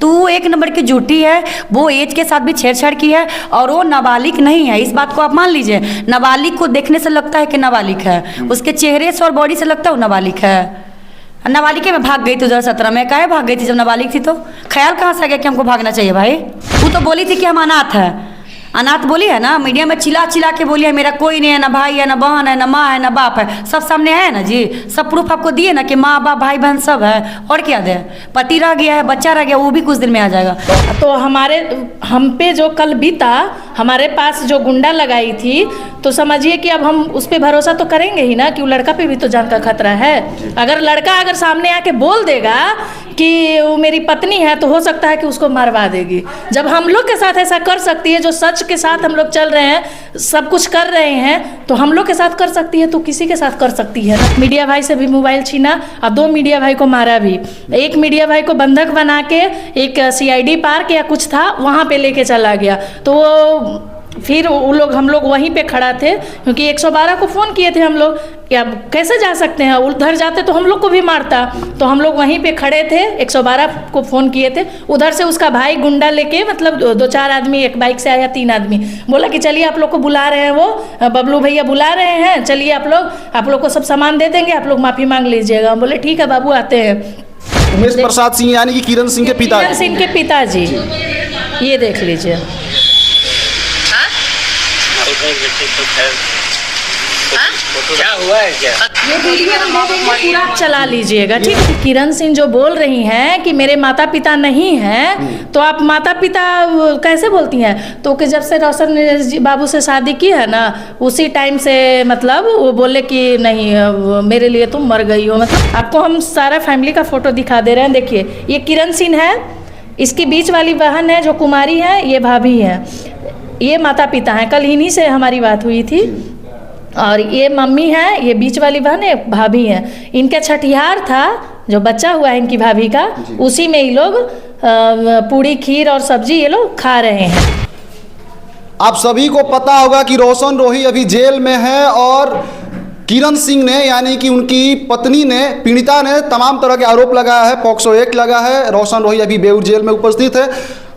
तू एक नंबर की झूठी है। वो एज के साथ भी छेड़छाड़ की है और वो नाबालिग नहीं है, इस बात को आप मान लीजिए। नाबालिग को देखने से लगता है कि नाबालिग है, उसके चेहरे से और बॉडी से लगता है वो नाबालिग है। नाबालिग में भाग गई थी 2017 में, काहे भाग गई थी जब नाबालिग थी? तो ख्याल कहाँ से आ गया कि हमको भागना चाहिए भाई? तू तो बोली थी कि हम अनाथ है, अनाथ बोली है ना, मीडिया में चिल्ला चिल्ला के बोली है मेरा कोई नहीं है, ना भाई है, ना बहन है, ना माँ है, ना बाप है, सब सामने है ना जी, सब प्रूफ आपको दिए ना कि माँ बाप भाई बहन सब है। और क्या दे? पति रह गया है, बच्चा रह गया, वो भी कुछ दिन में आ जाएगा। तो हम पे जो कल बीता, हमारे पास जो गुंडा लगाई थी, तो समझिए कि अब हम उस पर भरोसा तो करेंगे ही ना कि वो लड़का पे भी तो जान का खतरा है। अगर लड़का सामने आके बोल देगा कि वो मेरी पत्नी है, तो हो सकता है कि उसको मरवा देगी। जब हम लोग के साथ ऐसा कर सकती है, जो सच के साथ हम लोग चल रहे हैं, सब कुछ कर रहे हैं, तो हम लोग के साथ कर सकती है तो किसी के साथ कर सकती है ना। मीडिया भाई से भी मोबाइल छीना और 2 मीडिया भाई को मारा भी। एक मीडिया भाई को बंधक बना के एक CID पार्क या कुछ था वहाँ पे लेके चला गया। तो वो फिर हम लोग वहीं पे खड़ा थे, क्योंकि 112 को फ़ोन किए थे हम लोग कि अब कैसे जा सकते हैं, उधर जाते तो हम लोग को भी मारता। तो हम लोग वहीं पे खड़े थे, 112 को फ़ोन किए थे। उधर से उसका भाई गुंडा लेके, मतलब 2-4 आदमी, एक बाइक से आया 3 आदमी, बोला कि चलिए आप लोग को बुला रहे हैं, वो बबलू भैया बुला रहे हैं, चलिए आप लोग को सब सामान दे देंगे, आप लोग माफ़ी मांग लीजिएगा। हम बोले ठीक है बाबू, आते हैं। उमेश प्रसाद सिंह यानी कि किरण सिंह के पिता, किरण सिंह के पिताजी, ये देख लीजिए। क्या हुआ है क्या? ये वीडियो पूरा चला लीजिएगा, ठीक है। किरण सिंह जो बोल रही हैं कि मेरे माता पिता नहीं हैं, तो आप माता पिता कैसे बोलती हैं? तो कि जब से रोशन बाबू से शादी की है ना, उसी टाइम से मतलब वो बोले कि नहीं मेरे लिए तुम मर गई हो। मतलब आपको हम सारा फैमिली का फोटो दिखा दे रहे हैं। देखिए ये किरण सिंह है, इसकी बीच वाली बहन है जो कुमारी है, ये भाभी है, ये माता पिता हैं। कल इन्हीं से हमारी बात हुई थी। और ये मम्मी है, ये बीच वाली बहन है, भाभी है। इनका छठिहार था, जो बच्चा हुआ है इनकी भाभी का, उसी में ये लोग पूड़ी खीर और सब्जी ये लोग खा रहे हैं। आप सभी को पता होगा कि रोशन रोही अभी जेल में है और किरण सिंह ने यानी कि उनकी पत्नी ने, पीड़िता ने तमाम तरह के आरोप लगाया है, पॉक्सो एक्ट लगा है। रोशन रोही अभी बेऊर जेल में उपस्थित है।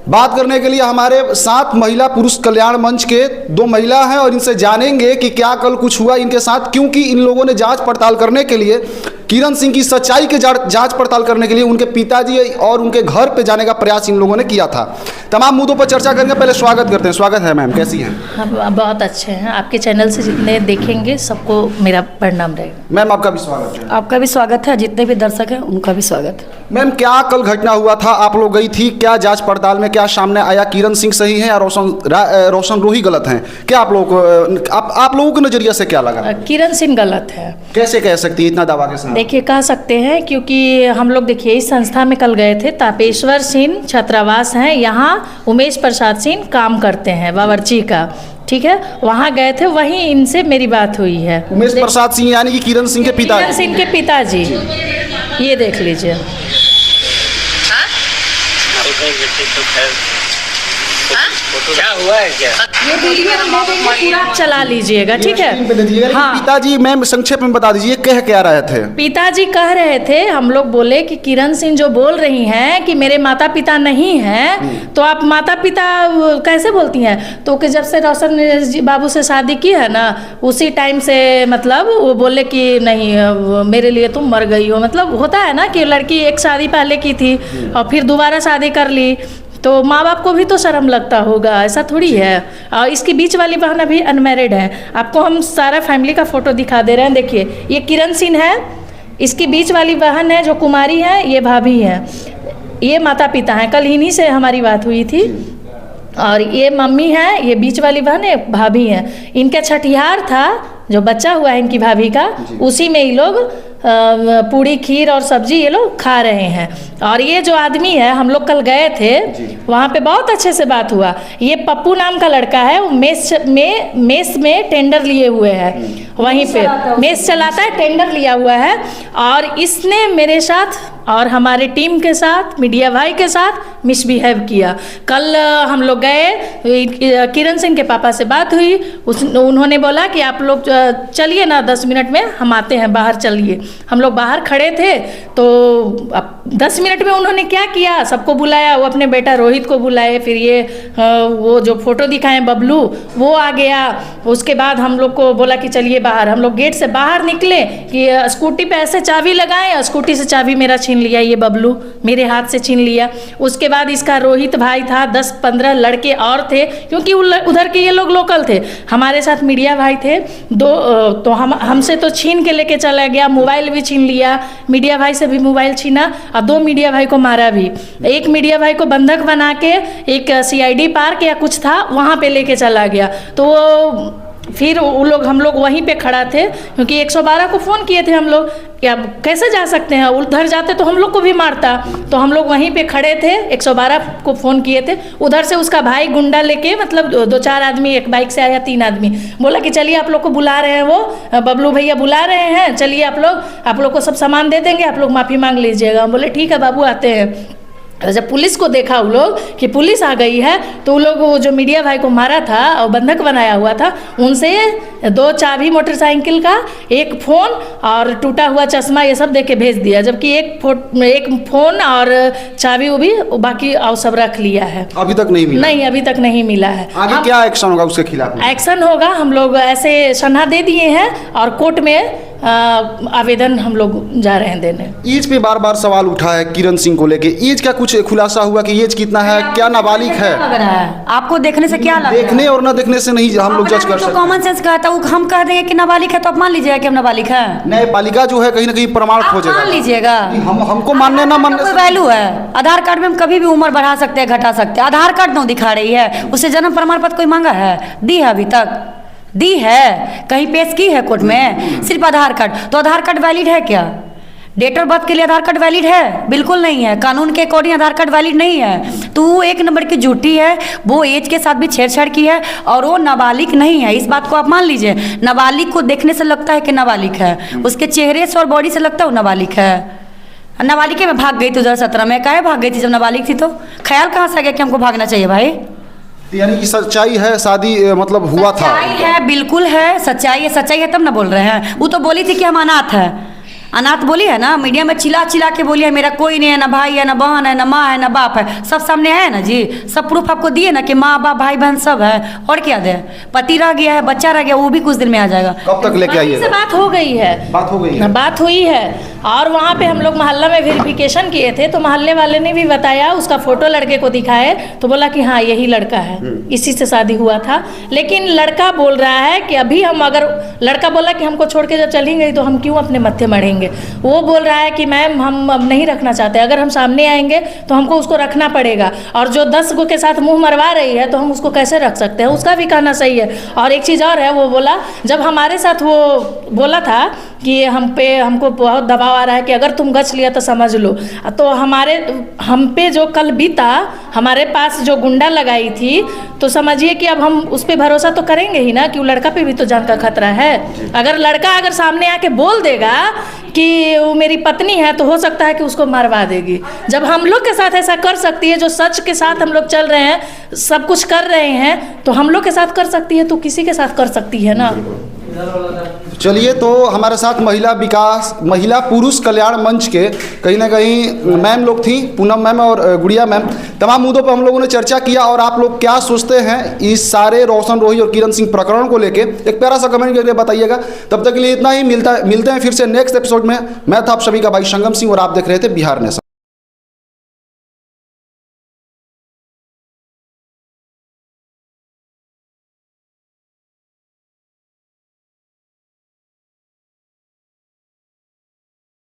बात करने के लिए हमारे साथ महिला पुरुष कल्याण मंच के 2 महिला हैं और इनसे जानेंगे कि क्या कल कुछ हुआ इनके साथ, क्योंकि इन लोगों ने जांच पड़ताल करने के लिए, किरण सिंह की सच्चाई के जांच पड़ताल करने के लिए उनके पिताजी और उनके घर पे जाने का प्रयास इन लोगों ने किया था। तमाम मुद्दों पर चर्चा करेंगे। पहले स्वागत करते हैं। स्वागत है मैम, कैसी हैं? हम बहुत अच्छे हैं। आपके चैनल से जितने देखेंगे सबको मेरा प्रणाम रहेगा। मैम आपका भी स्वागत है। आपका भी स्वागत है, जितने भी दर्शक हैं उनका भी स्वागत है। मैम क्या कल घटना हुआ था, आप लोग गई थी, क्या जांच पड़ताल में क्या सामने आया? किरण सिंह सही है या रोशन रोही गलत हैं? क्या आप लोगों के नजरिए से क्या लगा? किरण सिंह गलत है। कैसे कह सकती है इतना दावा के साथ? देखिए कह सकते हैं, क्योंकि हम लोग देखिए इस संस्था में कल गए थे, तापेश्वर सिंह छात्रावास हैं, यहाँ उमेश प्रसाद सिंह काम करते हैं, बावर्ची का, ठीक है, वहाँ गए थे, वहीं इनसे मेरी बात हुई है। उमेश प्रसाद सिंह यानी कि किरण सिंह के पिता, किरण सिंह के पिताजी, ये देख लीजिए। क्या हुआ है क्या? ये वीडियो पूरा चला लीजिएगा, ठीक है। हाँ पिताजी, मैम संक्षेप में बता दीजिए कह क्या रहे थे? पिताजी कह रहे थे, हम लोग बोले कि किरण सिंह जो बोल रही हैं कि मेरे माता पिता नहीं हैं, तो आप माता पिता कैसे बोलती हैं? तो कि जब से रोशन बाबू से शादी की है ना, उसी टाइम से मतलब वो बोले कि नहीं मेरे लिए तुम मर गई हो। मतलब होता है ना कि लड़की एक शादी पहले की थी और फिर दोबारा शादी कर ली, तो माँ बाप को भी तो शर्म लगता होगा, ऐसा थोड़ी है। और इसकी बीच वाली बहन अभी अनमैरिड है। आपको हम सारा फैमिली का फोटो दिखा दे रहे हैं। देखिए ये किरण सिंह है, इसकी बीच वाली बहन है जो कुमारी है, ये भाभी है, ये माता पिता हैं। कल इन्हीं से हमारी बात हुई थी। और ये मम्मी है, ये बीच वाली बहन है, भाभी है। इनका छठिहार था, जो बच्चा हुआ है इनकी भाभी का, उसी में ये लोग पूड़ी खीर और सब्जी ये लोग खा रहे हैं। और ये जो आदमी है, हम लोग कल गए थे, वहाँ पे बहुत अच्छे से बात हुआ। ये पप्पू नाम का लड़का है, वो मेस में टेंडर लिए हुए है, वहीं पे मेस चलाता है, टेंडर लिया हुआ है। और इसने मेरे साथ और हमारे टीम के साथ, मीडिया भाई के साथ मिसबिहेव किया। कल हम लोग गए, किरण सिंह के पापा से बात हुई, उन्होंने बोला कि आप लोग चलिए ना 10 मिनट में हम आते हैं, बाहर चलिए। हम लोग बाहर खड़े थे तो अब 10 मिनट में उन्होंने क्या किया, सबको बुलाया, वो अपने बेटा रोहित को बुलाए, फिर ये वो जो फोटो दिखाएं बबलू वो आ गया। उसके बाद हम लोग को बोला कि चलिए बाहर। हम लोग गेट से बाहर निकले कि स्कूटी पे ऐसे चाबी लगाए, स्कूटी से चाबी मेरा छीन लिया, ये बबलू मेरे हाथ से छीन लिया। उसके बाद इसका रोहित भाई था, 10-15 लड़के और थे, क्योंकि उधर के ये लोग लोकल थे। हमारे साथ मीडिया भाई थे दो, तो हमसे तो छीन के लेके चला गया, मोबाइल भी छीन लिया, मीडिया भाई से भी मोबाइल छीना और 2 मीडिया भाई को मारा भी। एक मीडिया भाई को बंधक बना के एक CID पार्क या कुछ था वहाँ पे लेके चला गया। तो फिर वो लोग, हम लोग वहीं पे खड़ा थे, क्योंकि 112 को फ़ोन किए थे हम लोग कि अब कैसे जा सकते हैं, उधर जाते तो हम लोग को भी मारता। तो हम लोग वहीं पे खड़े थे, 112 को फ़ोन किए थे। उधर से उसका भाई गुंडा लेके, मतलब 2-4 आदमी, एक बाइक से आया, 3 आदमी, बोला कि चलिए आप लोग को बुला रहे हैं, वो बबलू भैया बुला रहे हैं, चलिए आप लोग को सब सामान दे देंगे, आप लोग माफ़ी मांग लीजिएगा। हम बोले ठीक है बाबू आते हैं। जब पुलिस को देखा वो लोग कि पुलिस आ गई है, तो वो लोग वो जो मीडिया भाई को मारा था और बंधक बनाया हुआ था, उनसे 2 चाबी मोटरसाइकिल का, एक फ़ोन और टूटा हुआ चश्मा, ये सब दे के भेज दिया। जबकि एक फ़ोन और चाबी वो भी बाकी और सब रख लिया है। अभी तक नहीं मिला? नहीं, अभी तक नहीं मिला है। आगे क्या एक्शन होगा उसके खिलाफ? एक्शन होगा, हम लोग ऐसे सन्हा दे दिए हैं और कोर्ट में आवेदन हम लोग जा रहे हैं देने। एज पे बार बार सवाल उठा है किरण सिंह को लेके, एज का कुछ खुलासा हुआ कि एज कितना है, क्या नाबालिग है? लग रहा है आपको देखने से क्या लग रहा है? देखने और न देखने से नहीं हम लोग जज कर सकते। कॉमन सेंस कहता है, हम कह देंगे कि नाबालिग है तो आप मान लीजिएगा कि हम नाबालिग है। न्यायपालिका जो है कहीं ना कहीं प्रमाण खोजेगा। मान लीजिएगा, हमको मानने ना मानने कोई से वैल्यू है? आधार कार्ड में हम कभी भी उम्र बढ़ा सकते हैं, घटा सकते हैं। आधार कार्ड क्यों दिखा रही है? उससे जन्म प्रमाण पत्र कोई मांगा है? दी है? अभी तक दी है? कहीं पेश की है कोर्ट में? सिर्फ आधार कार्ड। तो आधार कार्ड वैलिड है क्या? डेट ऑफ बर्थ के लिए आधार कार्ड वैलिड है? बिल्कुल नहीं है। कानून के अकॉर्डिंग आधार कार्ड वैलिड नहीं है। तो वो 1 नंबर की झूठी है, वो एज के साथ भी छेड़छाड़ की है और वो नाबालिग नहीं है। इस बात को आप मान लीजिए। नाबालिग को देखने से लगता है कि नाबालिग है, उसके चेहरे से और बॉडी से लगता है वो नाबालिग है। नाबालिग में भाग गई थी 2017 में, काहे भाग गई थी जब नाबालिग थी? तो ख्याल कहाँ से आ गया कि हमको भागना चाहिए भाई? यानी कि सच्चाई है, शादी मतलब हुआ था? सच्चाई है, बिल्कुल है, सच्चाई है। सच्चाई है तब ना बोल रहे हैं। वो तो बोली थी कि हम अनाथ है, अनाथ बोली है ना, मीडिया में चिल्ला चिल्ला के बोली है मेरा कोई नहीं है, ना भाई है, ना बहन है, ना माँ है, ना बाप है, सब सामने है ना जी। सब प्रूफ आपको दिए ना कि माँ बाप भाई बहन सब है। और क्या दे? पति रह गया है, बच्चा रह गया, वो भी कुछ दिन में आ जाएगा। कब तक लेके आइएगा? बात हो गई है, बात हो गई है, बात हुई है। और वहाँ पे हम लोग मोहल्ला में वेरिफिकेशन किए थे, तो मोहल्ले वाले ने भी बताया, उसका फोटो लड़के को दिखाए तो बोला कि हाँ यही लड़का है, इसी से शादी हुआ था। लेकिन लड़का बोल रहा है कि अभी हम, अगर लड़का बोला कि हमको छोड़ के जब चली गई तो हम क्यों अपने मत्थे मढ़ेंगे। वो बोल रहा है कि मैम हम अब नहीं रखना चाहते, अगर हम सामने आएंगे तो हमको उसको रखना पड़ेगा, और जो 10 गो के साथ मुंह मरवा रही है तो हम उसको कैसे रख सकते हैं। उसका भी कहना सही है। और एक चीज़ और है, वो बोला जब हमारे साथ वो बोला था कि हमको बहुत दबाव आ रहा है कि अगर तुम गच लिया तो समझ लो, तो हम पे जो कल बीता, हमारे पास जो गुंडा लगाई थी, तो समझिए कि अब हम उस पर भरोसा तो करेंगे ही ना, कि वो लड़का पे भी तो जान का खतरा है। अगर लड़का अगर सामने आके बोल देगा कि वो मेरी पत्नी है, तो हो सकता है कि उसको मरवा देगी। जब हम लोग के साथ ऐसा कर सकती है, जो सच के साथ हम लोग चल रहे हैं, सब कुछ कर रहे हैं, तो हम लोग के साथ कर सकती है तो किसी के साथ कर सकती है ना। चलिए, तो हमारे साथ महिला पुरुष कल्याण मंच के कहीं ना कहीं मैम लोग थी, पूनम मैम और गुड़िया मैम। तमाम मुद्दों पर हम लोगों ने चर्चा किया, और आप लोग क्या सोचते हैं इस सारे रोशन रोही और किरण सिंह प्रकरण को लेके, एक प्यारा सा कमेंट करके बताइएगा। तब तक के लिए इतना ही, मिलते हैं फिर से नेक्स्ट एपिसोड में। मैं था आप सभी का भाई संगम सिंह और आप देख रहे थे बिहार नेशन।